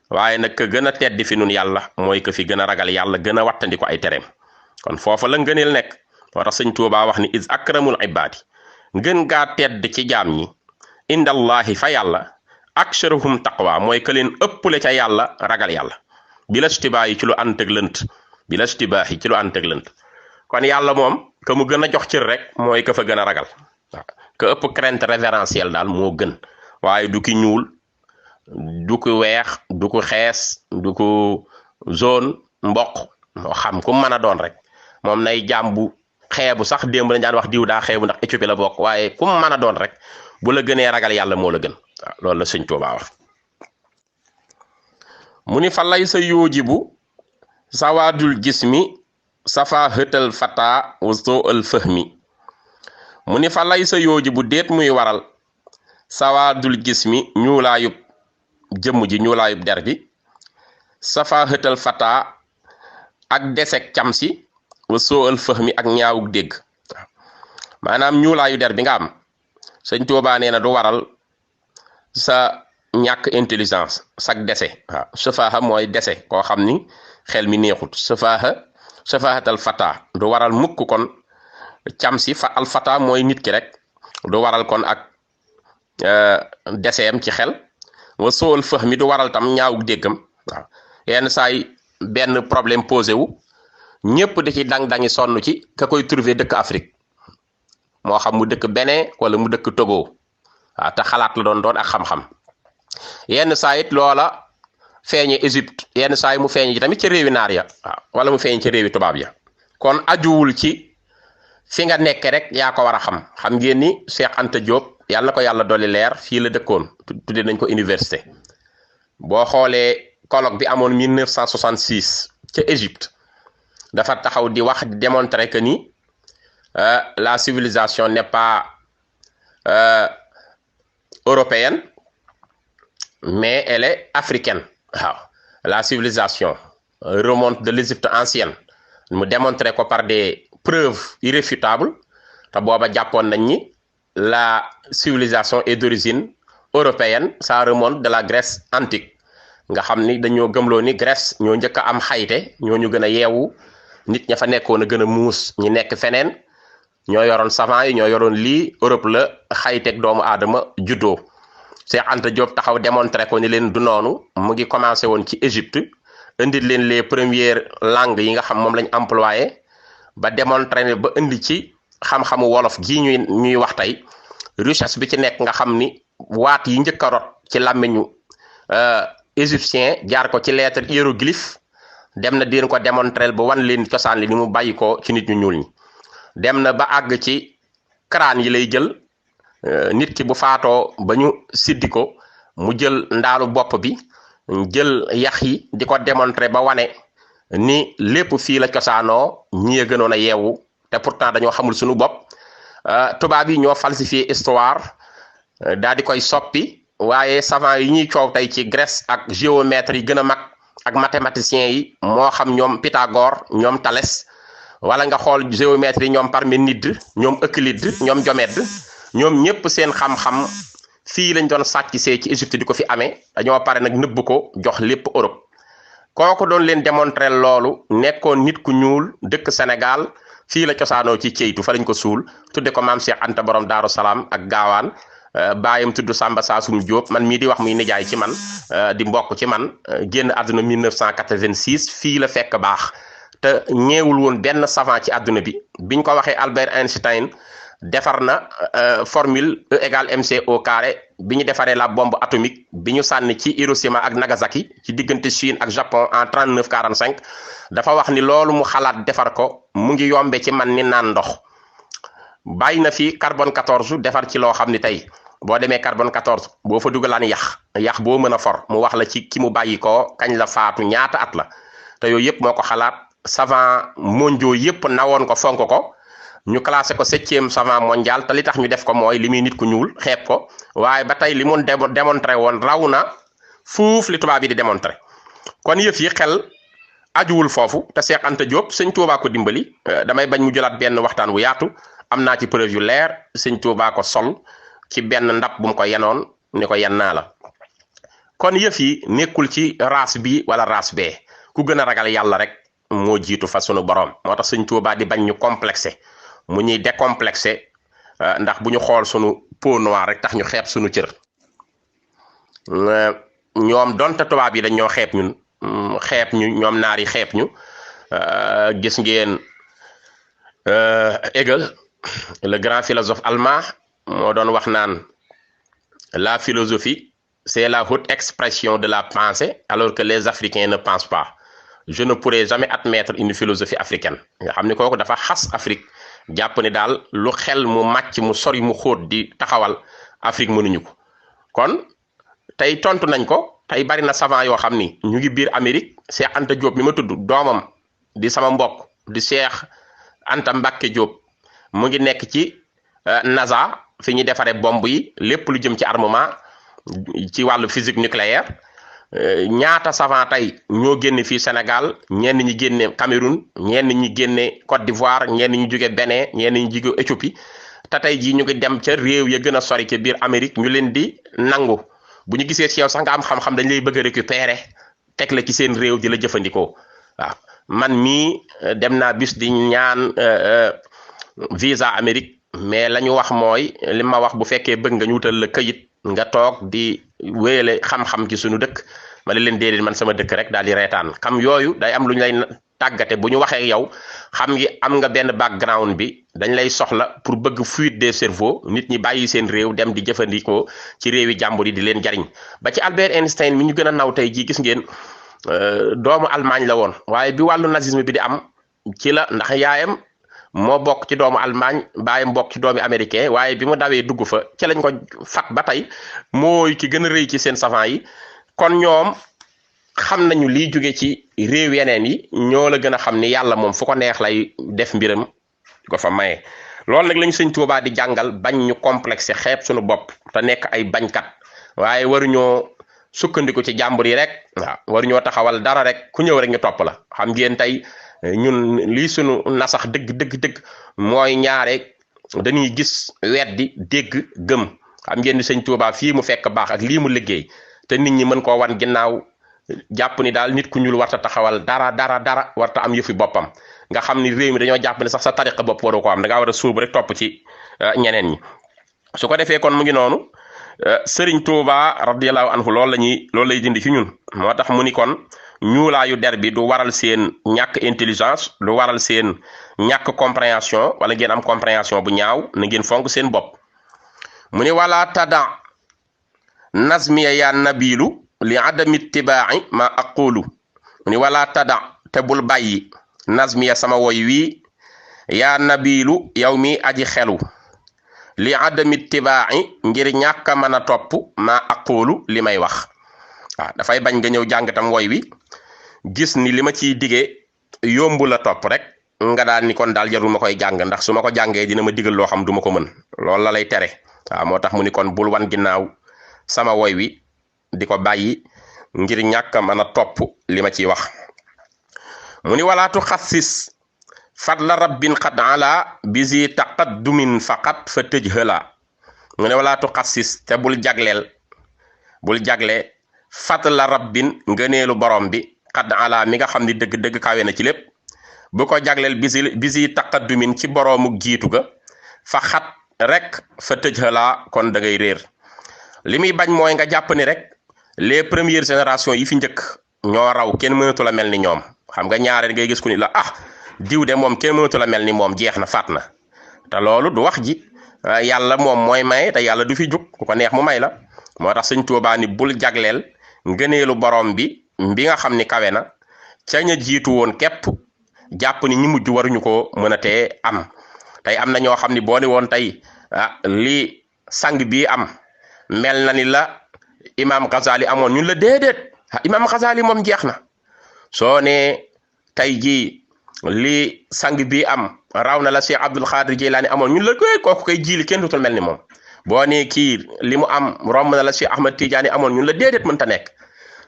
waaye nag ka gën a tedd fi nun yàlla mooy que fi gën a ragal yàlla gën a wattandi ko ay tereem kon foofa la ngëneel nekk moo tax sëñ Tuubaa wax ni is akramul ibaadi ngën gaa tedd ci jaam ñi indallahi fa yàlla aksharuhum taqwa mooy que leen ëppale ca yàlla ragal yàlla bila stibaa yi ci lu ànd ak lënt bila stibaa yi ci lu ànd ak lënt kon yàlla moom que mu gën a jox cër rek mooy que fa gën a ragal waaw que ëpp crainte révérentielle daal moo gën waaye du ki ñuul du ko weex du ko xees du ko zone mboq moo xam ku mën a doon rek moom nay jaam bu xeebu sax démb lañ daan wax diw daa xeebu ndax Éthiopie la bokk waaye ku mën a doon rek bu la gënee ragal yàlla moo la gën waaw loolu la sëñ Tuubaa wax mu ni fa lay sa yoojibu sawaadul jismi safa hëtal fata wasto al fahmi mu ni fa lay sa yoojibu déet muy waral sawaadul jismi ñuulaayub jëmm ji ñuulaayub der bi safa hëtal fata ak desek cam si wasto al fahmi ak ñaawug dégg waaw maanaam ñuulaayu der bi nga am sëñ Tuubaa nee na du waral sa ñàkk intelligence sak dese waaw safaaxa mooy dese koo xam ni xel mi neexut safaaxatal fata du waral mukk kon cam si fa al fata mooy nit ki rek du waral kon ak deseem ci xel wa sool fëx mi du waral tam ñaawug déggam waaw yenn saay benn problème posé wu ñépp di ci dang-dangi sonn ci ka koy trouver dëkk Afrique moo xam mu dëkk Bénin wala mu dëkk Togo waaw te xalaat la doon ak xam-xam yenn saa it loola feeñe Égypte yenn saa yi mu feeñe ci tamit ci réewi naar ya waaw wala mu feeñ ci réewi tubaab ya kon ajuwul ci fi nga nekk rek yaa ko war a xam ngeen ni Cheikh Anta Diop yàlla na ko yàlla dolli leer fii la dëkkoon tudde nañ ko université boo xoolee colloque bi amoon 1966 ca Égypte dafa taxaw di wax di démontrer que ni la civilisation n'est pas européenne mais elle est africaine waaw la civilisation remonte de l'Égypte ancienne mu démontrer ko par des preuves irréfutables te booba jàppoon nañ ni la civilisation est d'origine européenne ça remonte de la Grèce antique nga xam ni dañoo gëmloo ni Grèce ñoo njëkk a am xayte ñoo ñu gën a yeewu nit ña fa nekkoon a gën a muus ñi nekk feneen ñoo yoroon savant yi ñoo yoroon lii Europe la xayteeg doomu aadama juddoo Cheikh Anta Diop taxaw démontré ko ni leen du noonu mu ngi commencé woon ci Égypte indi leen les premières langues yi nga xam moom lañ employé ba démontré ne ba indi ci xam-xamu wolof ji ñuy wax tey richesse bi ci nekk nga xam ni waat yi njëkk a rot ci làmmiñu égyptien jaar ko ci lettre hiéroglyphe dem na deen ko démontré ba wan leen cosaan li ni mu bàyyi ko ci nit ñu ñuul ñi dem na ba àgg ci crâne yi lay jël nit ki bu faatoo ba ñu siddi ko mu jël ndaalu bopp bi jël yax yi di ko démontrer ba wane ni lépp fii la cosaanoo ñi a gënoon a yeewu te pourtant dañoo xamul suñu bopp tubaab yi ñoo falsifié histoire daal di koy soppi waaye savant yi ñuy coow tey ci Grèce ak géomètre yi gën a mag ak mathématiciens yi moo xam ñoom Pythagore ñoom Thalès wala nga xool géomètre yi ñoom Parménide ñoom Euclide ñoom Diomède ñoom ñëpp seen xam-xam fii lañ doon sàcc see ci Égypte di ko fi amee dañoo pare nag nëbb ko jox lépp Europe kooku doon leen démontrer loolu nekkoon nit ku ñuul dëkk Sénégal fii la cosaanoo ci ceytu fa lañ ko suul tudde ko maam Cheikh Anta borom Daaru Salaam ak gaawaan baayam tudd Samba Saasum Diop man mii di wax muy nijaay ci man di mbokk ci man génn àdduna 1986 fii la fekk baax te ñeewul woon benn savant ci àdduna bi biñ ko waxee Albert Einstein defar na formule E égale mc au carré bi ñu defaree la bombe atomique bi ñu sànni ci Hiroshima ak Nagasaki ci diggante Chine ak Japon en 39-45 dafa wax ni loolu mu xalaat defar ko mu ngi yombe ci man ni naan ndox bàyyi na fi carbone 14 defar ci loo xam ni tey boo demee carbone 14 boo fa dugalaan yax boo mën a for mu wax la ci ki mu bàyyi ko kañ la faatu ñaata at la te yooyu yëpp moo ko xalaat savant mondiaux yëpp nawoon ko fonk ko ñu classé ko 7e savant mondial te li tax ñu def ko mooy li muy nit ku ñuul xeeb ko waaye ba tey li mu démontré woon raw na fuuf li tubaab yi di démontré kon yëf yi xel ajuwul foofu te Cheikh Anta Diop sëñ Tuubaa ko dimbali damay bañ mu jëlaat benn waxtaan wu yaatu am naa ci preuve yu leer sëñ Tuubaa ko sol ci benn ndab bu mu ko yenoon ni ko yen naa la kon yëf yi nekkul ci race bi wala race bee ku gën a ragal yàlla rek moo jiitu fa sunu borom moo tax sëñ Tuubaa di bañ ñu complexé mu ñuy décomplexé ndax bu ñu xool sunu peau noire rek tax ñu xeeb sunu cër ñoom donte tubaab yi dañ ñoo xeeb ñun xeeb ñu ñoom naar yi xeeb ñu gis ngeen Hegel le grand philosophe allemand moo doon wax naan la philosophie c'est la haute expression de la pensée alors que les Africains ne pensent pas je ne pourrai jamais admettre une philosophie africaine nga xam ni kooku dafa xas Afrique jàpp ni daal lu xel mu màcc mu sori mu xóot di taxawal Afrique mënuñu ko kon tey tontu nañ ko tey bari na savant yoo xam ni ñu ngi biir Amérique Cheikh Anta Diop mi ma tudd doomam di sama mbokk di Cheikh Anta Mbacke Diop mu ngi nekk ci NASA fi ñuy defaree bomb yi lépp lu jëm ci armement ci wàllu physique nucléaire ñaata savant tey ñoo génne fii Sénégal ñenn ñi génne Cameroun ñenn ñi génne Côte d'Ivoire ñenn ñi jóge Bénin ñenn ñi jóge Éthiopie te tey jii ñu ngi dem ca réew ya gën a sori ca biir Amérique ñu leen di nangu bu ñu gisee ci yow sax nga am xam-xam dañ lay bëgg a récupérer teg la ci seen réew di la jëfandikoo waaw man mii dem naa bis di ñaan visa Amérique mais la ñu wax mooy li ma wax bu fekkee bëgg nga ñu wutal la këyit nga toog di wéyale xam-xam ci suñu dëkk ma ne leen déedéet man sama dëkk rek daal di reetaan xam yooyu day am lu ñu lay tàggate bu ñu waxee yow xam ngi am nga benn background bi dañ lay soxla pour bëgg fuite des cerveaux nit ñi bàyyi seen réew dem di jëfandikoo ci réewi jàmbur yi di leen jariñ ba ci Albert Einstein mi ñu gën a naw tey jii gis ngeen doomu Allemagne la woon waaye bi wàllu nazisme bi di am ci la ndax yaayam moo bokk ci doomu Allemagne baayam bokk ci doomi américain waaye bi mu dawee dugg fa ci lañ ko fat ba tey mooy ki gën a rëy ci seen savant yi kon ñoom xam nañu liy jóge ci réew yeneen yi ñoo la gën a xam ni yàlla moom fu ko neex lay def mbiram ko fa maye loolu nag lañu sëñ Tuubaa di jàngal bañ ñu complexé xeeb suñu bopp te nekk ay bañkat waaye waruñoo sukkandiku ci jàmbur yi rek waaw waruñoo taxawal dara rek ku ñëw rek ñu topp la xam ngeen tey ñun lii sunu nasax dëgg mooy ñaare dañuy gis weddi dégg gëm xam ngeen ni sëñ Tuubaa fii mu fekk baax ak lii mu liggéey te nit ñi mën koo wan ginnaaw jàpp ni daal nit ku ñuul warta taxawal dara warta am yëfi boppam nga xam ni réew mi dañoo jàpp ne sax sa tariqa bopp waru ko am da ngaa war a suubu rek topp ci ñeneen ñi su ko defee kon mu ngi noonu Sëriñ Tuubaa radiyallahu anhu loolu lay dindi ci ñun moo tax mu ni kon ñuulaayu der bi du waral seen ñàkk intelligence du waral seen ñàkk compréhension wala ngeen am compréhension bu ñaaw na ngeen fonk seen bopp mu ni wala tada nazmiya ya nabilu li adami ittibaai ma aqulu mu ni wala tada te bul bàyyi nazmiya sama woy wii yaa nabilu yow mi aji xelu li adami ittibaai ngir ñàkk a mën a topp ma aqulu li may wax waaw dafay bañ nga ñëw jàngatam woy wi gis ni li ma ciy digee yombu la topp rek nga daal ni kon daal jarul ma koy jàng ndax su ma ko jàngee dina ma digal loo xam du ma ko mën loolu la lay tere waaw moo tax mu ni kon bul wan ginnaaw sama woy wi di ko bàyyi ngir ñàkk a mën a topp li ma ciy wax mu ni walaatu xassis fadla rabbin qad ala bisi taqaddumin faqat fa tëj hëla mu ne walaatu xassis te bul jagle fadla rabbin ngëneelu borom bi qad ala mi nga xam ni dëgg-dëgg kawe na ci lépp bu ko jagleel bisi taqaddumin ci boroomu jiitu ga fa xat rek fa tëj hëla kon da ngay réer li muy bañ mooy nga jàpp ni rek les premières générations yi fi njëkk ñoo raw kenn mënatu la mel ni ñoom xam nga ñaareel ngay gis ku ni la diw de moom kenn mënatu la mel ni moom jeex na faat na te loolu du wax ji yàlla moom mooy maye te yàlla du fi jug ku ko neex mu may la moo tax sëñ Tuubaa ni bul jagleel ngëneelu borom bi nga xam ni kawe na ca ña jiitu woon képp jàpp ni ñi mujj waruñu ko mën a tee am tey am na ñoo xam ni boo ni woon tey li sang bii am mel na ni la Imam Ghazali amoon ñun la déedéet Imam Ghazali moom jeex na soo ne tey jii li sang bi am raw na la Cheikh Abdul Xaadir Jilaani amoon ñun la kooku koy jiili kenn dutul mel ni moom boo nee kii li mu am romb na la Cheikh Ahmad Tidiane amoon ñun la déedéet mënta nekk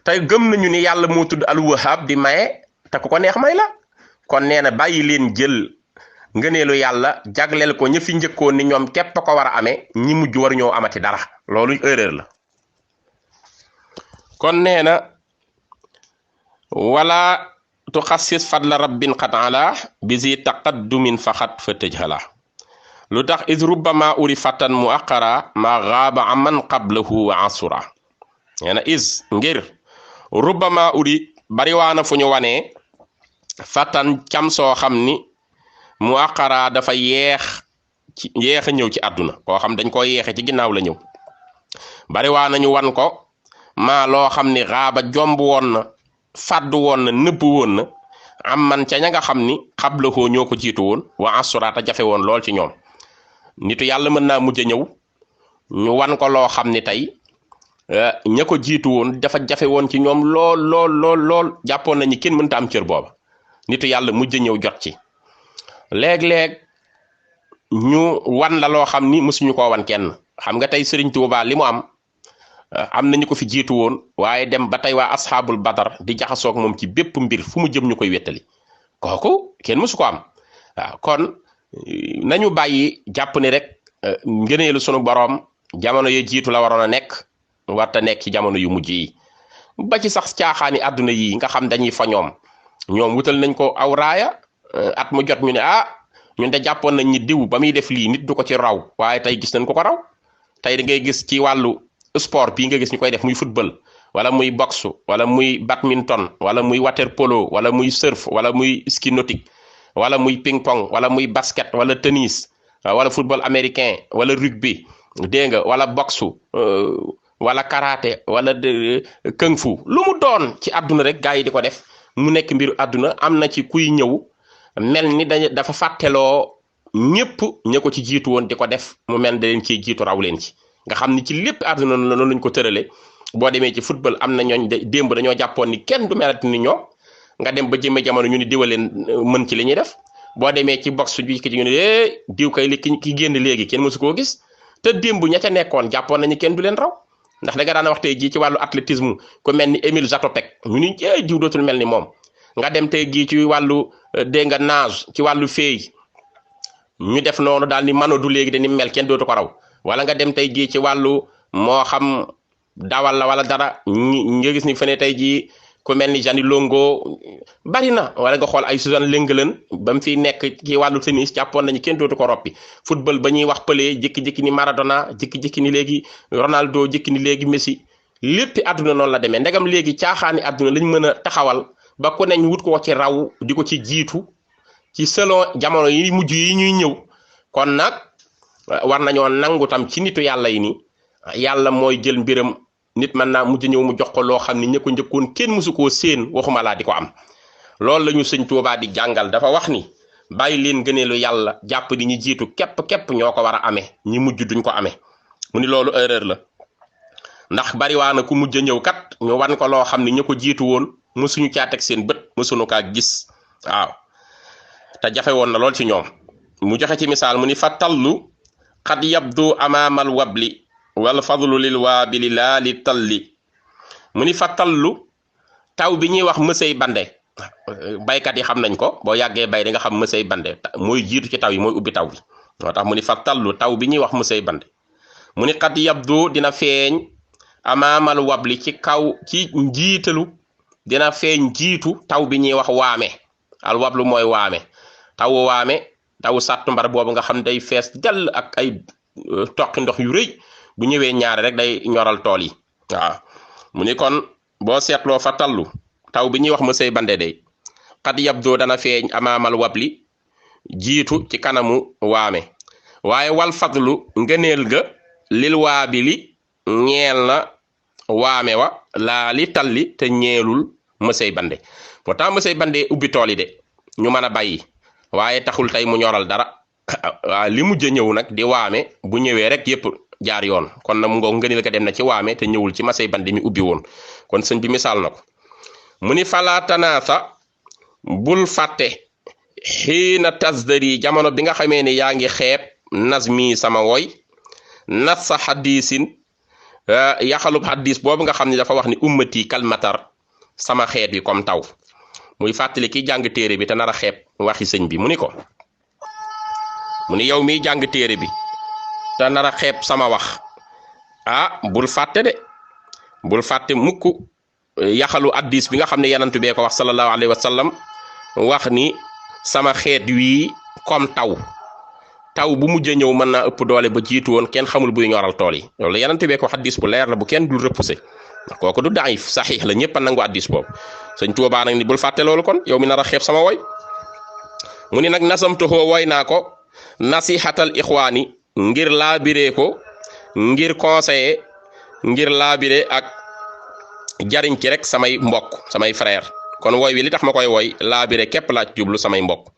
tey gëm nañu ni yàlla moo tudd al wahab di maye te ku ko neex may la kon nee na bàyyi leen jël ngëneelu yàlla jagleel ko ñi fi njëkkoon ni ñoom képp ko war a amee ñi mujj war ñoo amati dara loolu erreur la kon nee na wala tuxassis fadla rabbin qad ala bisi taqaddumin faxat fa tëjhala lu tax is rubbama uri fatan mu aqara ma gaaba aman qablahu wa asura nee na is ngir rubbama uri bariwaana fu ñu wanee fatan cam soo xam ni mu aqara dafa yeex a ñëw ci àdduna koo xam dañ ko yeexe ci ginnaaw la ñëw bariwaana ñu wan ko maa loo xam ni gaaba jomb woon na fàddu woon na nëbb woon na am man ca ña nga xam ni xablahoo ñoo ko jiitu woon wa asuraata jafe woon lool ci ñoom nitu yàlla mën naa mujj a ñëw ñu wan ko loo xam ni tey ña ko jiitu woon dafa jafe woon ci ñoom lool jàppoon nañu kenn mënta am cër booba nitu yàlla mujj a ñëw jot ci léeg-léeg ñu wan la loo xam ni mësuñu koo wan kenn xam nga tey Sëriñ Tuubaa li mu am nañu ko fi jiitu woon waaye dem ba tey waa asxaabul badar di jaxasoog moom ci bépp mbir fu mu jëm ñu koy wettali kooku kenn mësu ko am waaw kon nañu bàyyi jàpp ni rek ngëneelu sunu boroom jamono ya jiitu la waroon a nekk warta nekk ci jamono yu mujj yi ba ci sax caaxaani àdduna yi nga xam dañuy fa ñoom wutal nañ ko aw raaya at mu jot ñu ne ñun de jàppoon nañ ni diw ba muy def lii nit du ko ci raw waaye tey gis nañ ko raw tey da ngay gis ci wàllu sport bii nga gis ñu koy def muy football wala muy boxe wala muy badminton wala muy water polo wala muy surf wala muy ski nautique wala muy ping pong wala muy basket wala tennis wala football américain wala rugby dégg nga wala boxe wala karaté wala kung fu lu mu doon ci àdduna rek gaa yi di ko def mu nekk mbiru àdduna am na ci kuy ñëw mel ni dafa fàtteloo ñépp ña ko ci jiitu woon di ko def mu mel da leen ciy jiitu raw leen ci nga xam ni ci lépp àdduna noonu lañ ko tërale boo demee ci football am na ñooñ démb dañoo jàppoon ni kenn du melati ni ñoo nga dem ba jëmee jamono ñu ni diwaleen mën ci li ñuy def boo demee ci box bi ki ñu ne diw kay li ki génn léegi kenn mësu koo gis te démb ña ca nekkoon jàppoon nañu kenn du leen raw ndax da nga daan wax tey jii ci wàllu athlétisme ku mel ni Émile Zatopek ñu ni diw dootul mel ni moom nga dem tey jii ci wàllu dégg nga nage ci wàllu féey ñu def noonu daal ni Manodou léegi dañu mel kenn dootu ko raw wala nga dem tey jii ci wàllu moo xam dawal la wala dara nga gis ni fene tey jii ku mel ni Gianni Longo bari na wala nga xool ay Suzanne Lenglen ba mu fiy nekk ci wàllu tennis jàppoon nañu kenn dootu ko roppi football ba ñuy wax Pelé jékki-jékki ni Maradona jékki-jékki ni léegi Ronaldo jékki ni léegi Messi lépp àdduna noonu la demee ndegam léegi caaxaani àdduna lañ mën a taxawal ba ku neñ wut ko ci raw di ko ci jiitu ci selon jamono yi mujj yi ñuy ñëw kon nag war nañoo nangu tam ci nitu yàlla yi ni yàlla mooy jël mbiram nit mën naa mujj ñëw mu jox ko loo xam ni ña ko njëkkoon kenn mësu koo séen waxuma laa di ko am loolu la ñu sëñ Tuubaa di jàngal dafa wax ni bàyyi leen gëneelu yàlla jàpp di ñu jiitu képp ñoo ko war a amee ñi mujj duñ ko amee mu ni loolu erreur la ndax bari waa na ku mujj ñëw kat ñu wan ko loo xam ni ña ko jiitu woon mësuñu caa teg seen bët mësuñu kaa gis waaw te jafe woon na lool ci ñoom mu joxe ci misaal mu ni fa tallu xad yabdu amaamal wabli wal fadlu lil waabili laa li talli mu ni fa tallu taw bi ñuy wax mësey bande baykat yi xam nañ ko boo yàggee bay di nga xam mësey bande mooy jiitu ci taw yi mooy ubbi taw bi moo tax mu ni fa tallu taw bi ñuy wax mësey bande mu ni xad yabdu dina feeñ amaamal wabli ci kaw ci njiitalu dina feeñ jiitu taw bi ñuy wax waame al wablu mooy waame tawu waame tawu sàttumbar boobu nga xam day fees dell ak ay toqi ndox yu rëy bu ñëwee ñaare rek day ñoral tool yi waaw mu ni kon boo seetloo fa tallu taw bi ñuy wax mësey bande day xad yabdoo dana feeñ amaamal wabli jiitu ci kanamu waame waaye wal fadlu ngëneel ga lil waabili ñeel na waame wa laa li talli te ñeelul mësey bande pourtant mësey bande ubbi tool yi de ñu mën a bàyyi waaye taxul tey mu ñoral dara waaw li mujj ñëw nag di waame bu ñëwee rek yépp jaar yoon kon na mu ngoo ngëneel ga dem na ci waame te ñëwul ci mësey bande mi ubbi woon kon sëñ bi misaal na ko mu ni falaa tanaasa bul fàtte xiina tasdari jamono bi nga xamee ne yaa ngi xeeb nazmi sama woy nas sa xadiisin yaxalub xadis boobu nga xam ne dafa wax ni ummati kalmatar sama xeet wi comme taw muy fàttali ki jàng téere bi te nar a xeeb waxi sëñ bi mu ni ko mu ni yow miy jàng téere bi te nar a xeeb sama wax bul fàtte de bul fàtte mukk yaxalu addis bi nga xam ne yanantu bee ko wax sallallahu alayhi wa sallam wax ni sama xeet wii comme taw bu mujj ñëw mën naa ëpp doole ba jiitu woon kenn xamul buy ñoral tool yi loolu yanantu bee ko wax addis bu leer la bu kenn dul repoussé ndax kooku du daif saxiix la ñëpp a nangu addis boobu sëñ Tuubaa nag ni bul fàtte loolu kon yow mi nar a xeeb sama woy mu ni nag nasamtuhoo woy naa ko nasihatal ixwaani ngir laabiree ko ngir conseiller ngir laabire ak jariñ ci rek samay mbokk samay frère kon woy wi li tax ma koy woy laabire képp laa jublu samay mbokk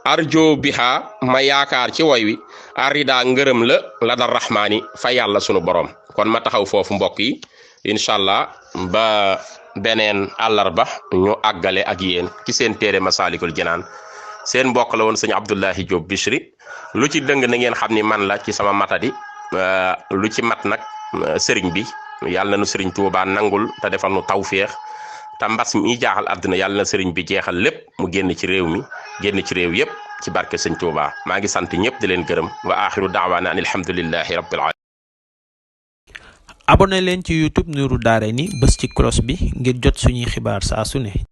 arjo biha ma yaakaar ci woy wi arida ngërëm la dal rahmaani fa yàlla sunu borom kon ma taxaw foofu mbokk yi incha allah ba beneen àllarba ñu àggale ak yéen ci seen téere Masaalikul Jinaan seen mbokk la woon sëñ Abdullahi Diop Bichri lu ci dëng na ngeen xam ni man la ci sama matadi lu ci mat nag sëriñ bi yàlla na nu sëriñ Tuubaa nangul te defal nu tawféex te mbas mi jaaxal àdduna yàlla na sëriñ bi jeexal lépp mu génn ci réew mi génn ci réew yépp ci barke sëñ Tuubaa maa ngi sant ñëpp di leen gërëm wa axiru daawaana an alhamdulillahi rabbil alamin. abonné leen ci YouTube Nourou Darayni bës ci cloche bi ngir jot suñuy xibaar saa su ne.